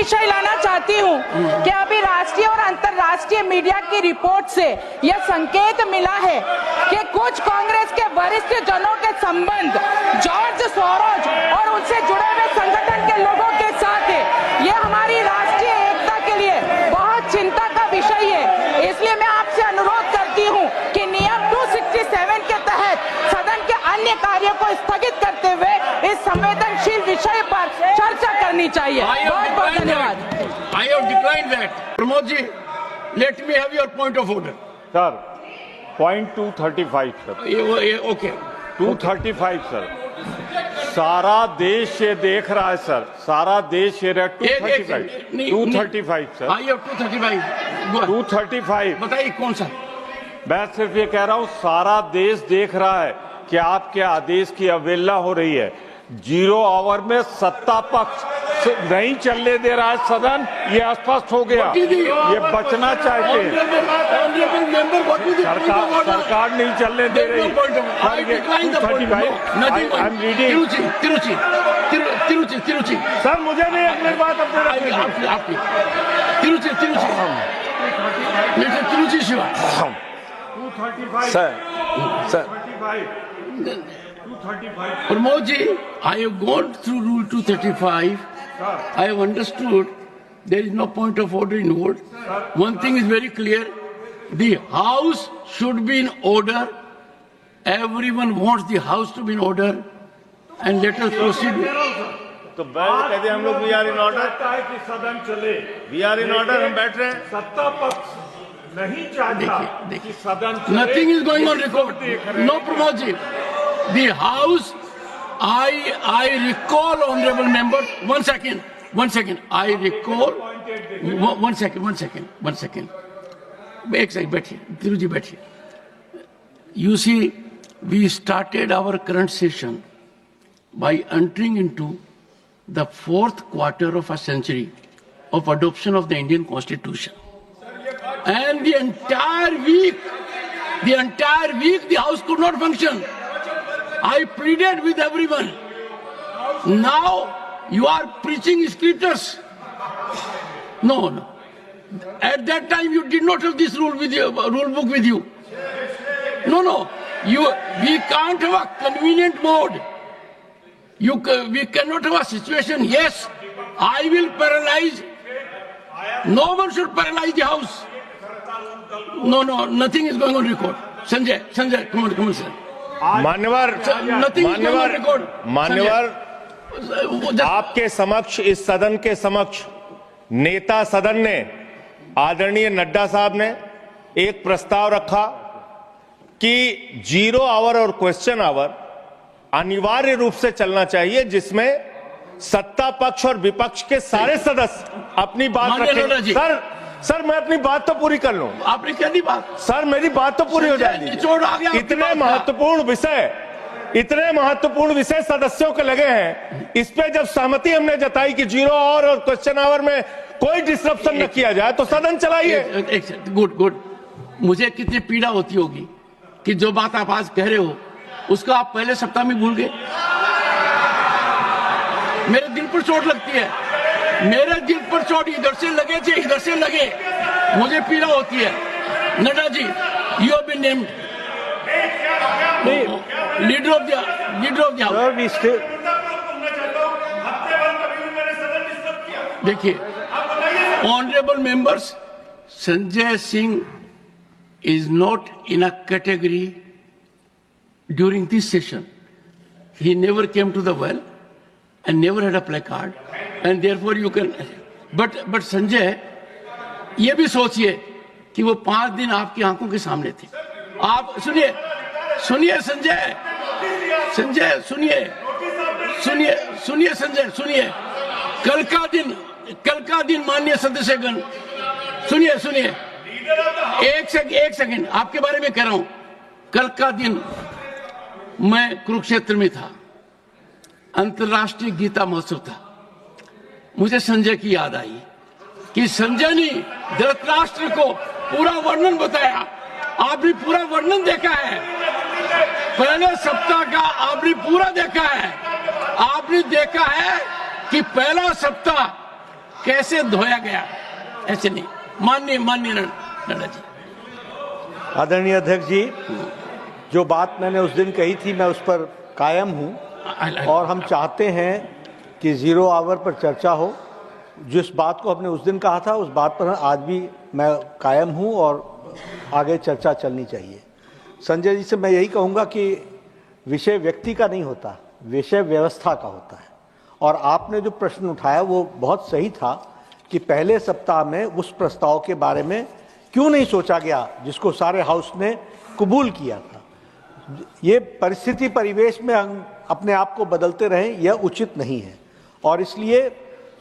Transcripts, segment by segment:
विषय लाना चाहती हूँ कि अभी राष्ट्रीय और अंतर्राष्ट्रीय मीडिया की रिपोर्ट से यह संकेत मिला है कि कुछ कांग्रेस के वरिष्ठ जनों के संबंध जॉर्ज सोरोज और उनसे जुड़े हुए संगठन के लोगों के साथ है। यह हमारी राष्ट्रीय एकता के लिए बहुत चिंता का विषय है। इसलिए मैं आपसे अनुरोध करती हूँ कि नियम 267 के तहत सदन के अन्य कार्यों को स्थगित करते हुए इस संवेदनशील विषय पर चर्चा करनी चाहिए। बहुत बहुत धन्यवाद। I have declined that. Pramod ji, let me have your point of order. Sir, point 235 sir. Okay. 235 sir. सारा देश ये देख रहा है सर, सारा देश ये 235 सर। I have 235. 235। बताइए कौन सा? मैं सिर्फ ये कह रहा हूँ, सारा देश देख रहा है कि आपके आदेश की अवहेलना हो रही है। 0 आवर में सत्ता पक्ष नहीं चलने दे रहा है सदन, ये स्पष्ट हो गया। ये बचना चाहते हैं, सरकार नहीं चलने दे रही। तिरुचि सर मुझे नहीं अपनी बात आपकी Tiruchi Shiva sir Pramod ji, I have gone through Rule 235. I have understood there is no point of order in vote. One thing is very clear: the House should be in order. Everyone wants the House to be in order, and let us proceed. तो कहते हम लोग we are in order कि सदन चले, we are in order, हम बैठ रहे हैं। सत्ता पक्ष नहीं चाहता कि सदन चले। Nothing is going on record. No, Pramod ji. The House, I recall, honorable members. One second. I recall. One second. एक second, बैठिए, तिरुजी बैठिए. You see, we started our current session by entering into the 4th quarter of a century of adoption of the Indian Constitution. And the entire week, the House could not function. I pleaded with everyone. Now you are preaching scriptures. No. At that time you did not have this rule book with you. No. We can't have a convenient mode. We cannot have a situation. Yes, I will paralyze. No one should paralyze the House. No, nothing is going on record. Sanjay, come on, sir. मान्यवर आपके समक्ष, इस सदन के समक्ष नेता सदन ने, आदरणीय नड्डा साहब ने एक प्रस्ताव रखा कि 0 आवर और क्वेश्चन आवर अनिवार्य रूप से चलना चाहिए, जिसमें सत्ता पक्ष और विपक्ष के सारे सदस्य अपनी बात रखें। सर मैं अपनी बात तो पूरी कर लूं। आपने क्या दी बात? सर मेरी बात तो पूरी हो जाएगी। इतने महत्वपूर्ण विषय सदस्यों के लगे हैं, इस पे जब सहमति हमने जताई कि 0 आवर और क्वेश्चन आवर में कोई डिस्ट्रप्शन न किया जाए, तो सदन चलाइए। गुड। मुझे कितनी पीड़ा होती होगी कि जो बात आप आज कह रहे हो उसको आप पहले सप्ताह में भूल गए। मेरे दिल पर चोट लगती है, मेरे दिल पर चोट इधर से लगे, मुझे पीड़ा होती है। Nadda ji, you have been named leader of the house. देखिए, honourable members, Sanjay Singh is not in a category during this session. He never came to the well and never had a placard, and therefore you can. But Sanjay, ये भी सोचिए कि वो 5 दिन आपकी आंखों के सामने थे। आप सुनिए संजय, कल का दिन माननीय सदस्यगण, सुनिए, एक सेकंड आपके बारे में कह रहा हूं। कल का दिन मैं कुरुक्षेत्र में था, अंतर्राष्ट्रीय गीता महोत्सव था। मुझे संजय की याद आई कि संजय ने धृतराष्ट्र को पूरा वर्णन बताया। आपने पूरा वर्णन देखा है, पहले सप्ताह का आपने पूरा देखा है। आपने देखा है कि पहला सप्ताह कैसे धोया गया, ऐसे नहीं। माननीय नड्डा जी। आदरणीय अध्यक्ष जी, जो बात मैंने उस दिन कही थी मैं उस पर कायम हूं और हम चाहते हैं कि 0 आवर पर चर्चा हो। जिस बात को हमने उस दिन कहा था उस बात पर आज भी मैं कायम हूं और आगे चर्चा चलनी चाहिए। संजय जी से मैं यही कहूंगा कि विषय व्यक्ति का नहीं होता, विषय व्यवस्था का होता है। और आपने जो प्रश्न उठाया वो बहुत सही था कि पहले सप्ताह में उस प्रस्ताव के बारे में क्यों नहीं सोचा गया जिसको सारे हाउस ने कबूल किया था। ये परिस्थिति परिवेश में हम अपने आप को बदलते रहें यह उचित नहीं है और इसलिए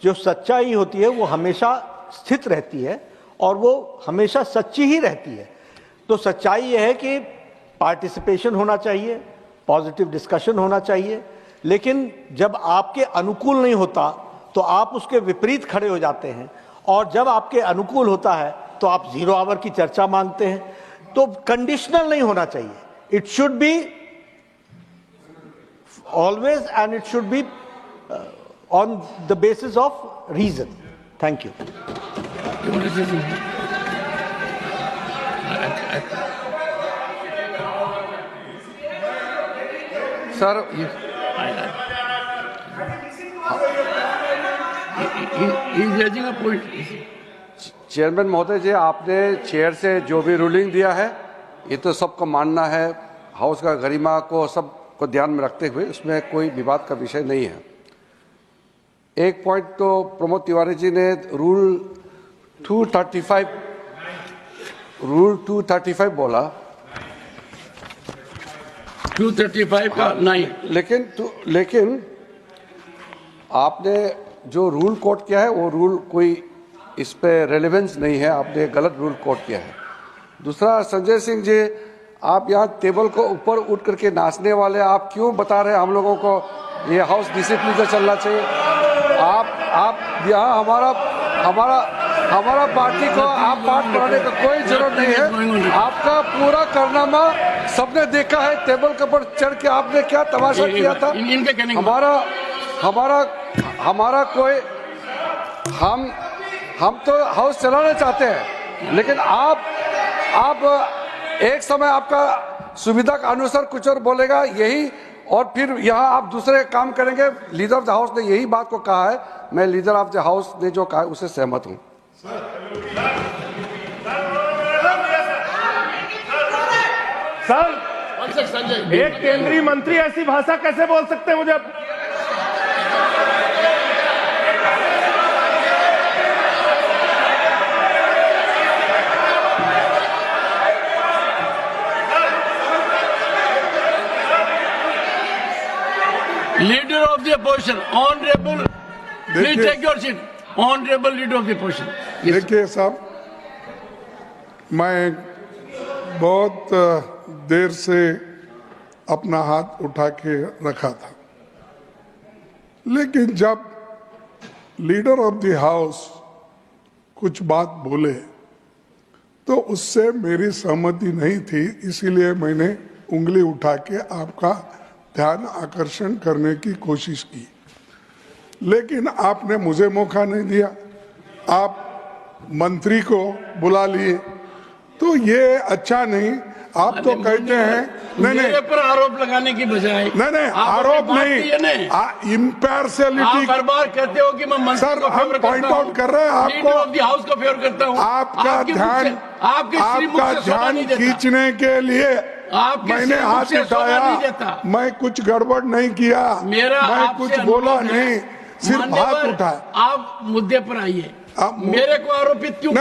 जो सच्चाई होती है वो हमेशा स्थित रहती है और वो हमेशा सच्ची ही रहती है। तो सच्चाई यह है कि पार्टिसिपेशन होना चाहिए, पॉजिटिव डिस्कशन होना चाहिए, लेकिन जब आपके अनुकूल नहीं होता तो आप उसके विपरीत खड़े हो जाते हैं और जब आपके अनुकूल होता है तो आप 0 आवर की चर्चा मांगते हैं। तो कंडीशनल नहीं होना चाहिए, it should be always and it should be on the basis of reason. Thank you. Sir, chairman महोदय जी, आपने चेयर से जो भी रूलिंग दिया है ये तो सबको मानना है, हाउस का गरिमा को सबको ध्यान में रखते हुए उसमें कोई विवाद का विषय नहीं है। एक पॉइंट तो प्रमोद तिवारी जी ने रूल 235 बोला, 235 का नहीं, लेकिन आपने जो रूल कोट किया है वो रूल कोई इस पे रेलेवेंस नहीं है, आपने गलत रूल कोट किया है। दूसरा, संजय सिंह जी, आप यहाँ टेबल को ऊपर उठ करके नाचने वाले आप क्यों बता रहे हैं हम लोगों को ये हाउस डिसिप्लिन से चलना चाहिए? आप यहाँ हमारा पार्टी को आप पाठ पढ़ाने का कोई जरूरत नहीं है। आपका पूरा कारनामा सबने देखा है, टेबल के ऊपर चढ़ के आपने क्या तमाशा किया था। हमारा कोई हम तो हाउस चलाना चाहते हैं, लेकिन आप एक समय आपका सुविधा के अनुसार कुछ और बोलेगा यही, और फिर यहाँ आप दूसरे काम करेंगे। लीडर ऑफ द हाउस ने यही बात को कहा है, मैं लीडर ऑफ द हाउस ने जो कहा है उससे सहमत हूँ। सर, एक केंद्रीय मंत्री ऐसी भाषा कैसे बोल सकते हैं? मुझे leader of the opposition, honourable, please take your seat. Honourable leader of the opposition. देखिए साहब, मैं बहुत देर से अपना हाथ उठा के रखा था, लेकिन जब लीडर ऑफ द हाउस कुछ बात बोले तो उससे मेरी सहमति नहीं थी, इसीलिए मैंने उंगली उठा के आपका ध्यान आकर्षण करने की कोशिश की, लेकिन आपने मुझे मौका नहीं दिया। आप मंत्री को बुला लिए, तो ये अच्छा नहीं। आप तो कहते हैं मेरे पर आरोप लगाने की बजाय नहीं आरोप नहीं, इम्पार्शियलिटी। हर बार कहते हो कि मैं मंत्री सर, को हम फेवर पॉइंट करता हूं, आउट कर रहे हैं लीडर आपको, ऑफ द हाउस को फेवर करता हूं। आपका ध्यान खींचने के लिए मैंने हाथ उठाया। मैं कुछ गड़बड़ नहीं किया, मैं कुछ बोला नहीं, सिर्फ हाथ उठाया। आप मुद्दे पर आइए, मेरे को आरोपित क्यों?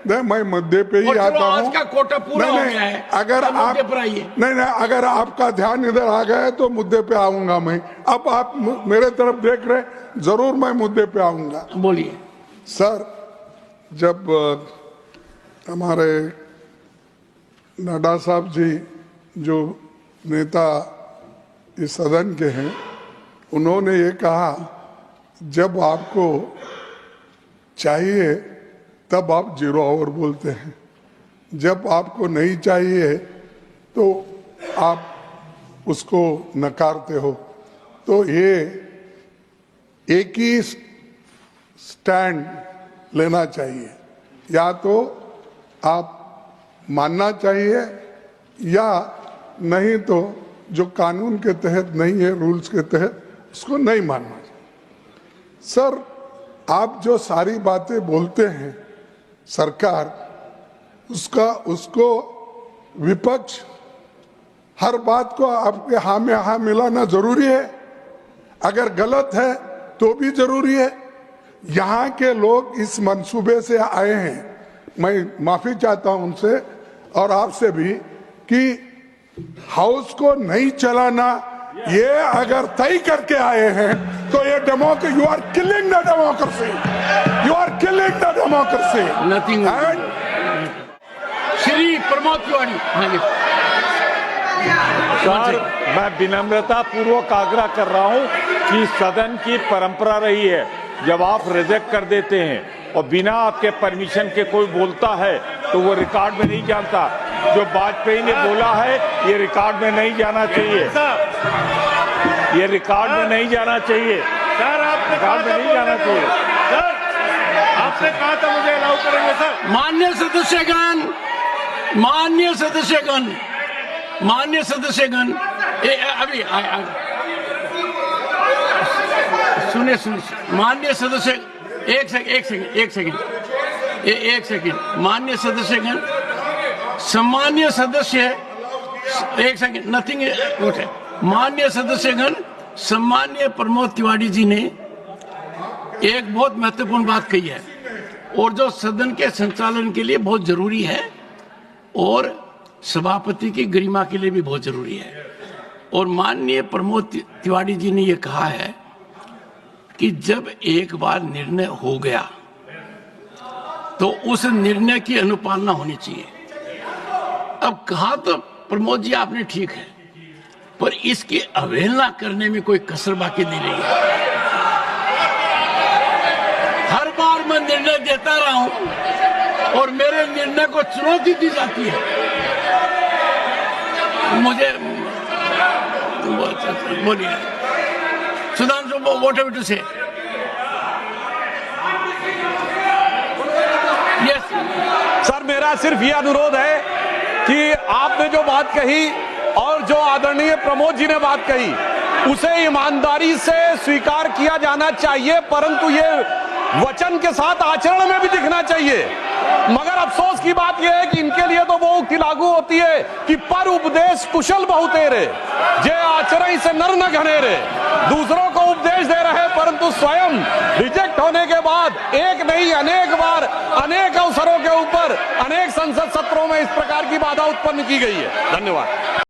नहीं, मैं मुद्दे पे ही आता हूँ। आज का कोटा पूरा हो गया है, अगर आप नहीं, अगर आपका ध्यान इधर आ गया तो मुद्दे पे आऊंगा मैं। अब आप मेरे तरफ देख रहे, जरूर मैं मुद्दे पे आऊंगा। बोलिए सर। जब हमारे नड्डा साहब जी जो नेता इस सदन के हैं, उन्होंने ये कहा जब आपको चाहिए तब आप 0 आवर बोलते हैं, जब आपको नहीं चाहिए तो आप उसको नकारते हो। तो ये एक ही स्टैंड लेना चाहिए। या तो आप मानना चाहिए या नहीं तो जो कानून के तहत नहीं है, रूल्स के तहत, उसको नहीं मानना चाहिए। सर, आप जो सारी बातें बोलते हैं सरकार, उसको विपक्ष हर बात को आपके हाँ में हाँ मिलाना जरूरी है। अगर गलत है तो भी जरूरी है। यहाँ के लोग इस मंसूबे से आए हैं, मैं माफी चाहता हूं उनसे और आपसे भी, कि हाउस को नहीं चलाना ये अगर तय करके आए हैं तो ये democracy, you are killing the democracy, you are killing the democracy. Nothing. Shri Pramod Tiwari. हाँ जी सर, मैं विनम्रता पूर्वक आग्रह कर रहा हूं कि सदन की परंपरा रही है, जब आप रिजेक्ट कर देते हैं और बिना आपके परमिशन के कोई बोलता है तो वो रिकॉर्ड में नहीं जाता। जो वाजपेयी ने बोला है ये रिकॉर्ड में नहीं जाना चाहिए, ये रिकॉर्ड में नहीं जाना चाहिए सर। आपने रिकॉर्ड में नहीं जाना चाहिए सर। आपने कहा था मुझे अलाउ करेंगे सर। मान्य सदस्यगण, मान्य सदस्यगण, मान्य सदस्यगण, अभी सुने मान्य सदस्य, एक सेकंड, मान्य सदस्यगण, सम्मान्य सदस्य, एक सेकंड, नथिंग है। मान्य सदस्यगण, सम्मान्य प्रमोद तिवारी जी ने एक बहुत महत्वपूर्ण बात कही है और जो सदन के संचालन के लिए बहुत जरूरी है और सभापति की गरिमा के लिए भी बहुत जरूरी है। और माननीय प्रमोद तिवारी जी ने यह कहा है कि जब एक बार निर्णय हो गया तो उस निर्णय की अनुपालना होनी चाहिए। अब कहा तो प्रमोद जी आपने ठीक है, पर इसकी अवहेलना करने में कोई कसर बाकी नहीं रही है। हर बार मैं निर्णय देता रहा हूं और मेरे निर्णय को चुनौती दी जाती है। मुझे बोलिए सुधांशु, व्हाट हैव टू से? यस सर, मेरा सिर्फ ये अनुरोध है कि आपने जो बात कही और जो आदरणीय प्रमोद जी ने बात कही उसे ईमानदारी से स्वीकार किया जाना चाहिए, परंतु ये वचन के साथ आचरण में भी दिखना चाहिए। मगर अफसोस की बात यह है कि इनके लिए तो वो उक्ति लागू होती है कि पर उपदेश कुशल बहुतेरे, जे आचरण से नर न घनेरे। दूसरों को उपदेश दे रहे परंतु स्वयं रिजेक्ट होने के बाद एक नहीं अनेक बार अनेक अवसरों के ऊपर अनेक संसद सत्रों में इस प्रकार की बाधा उत्पन्न की गई है। धन्यवाद।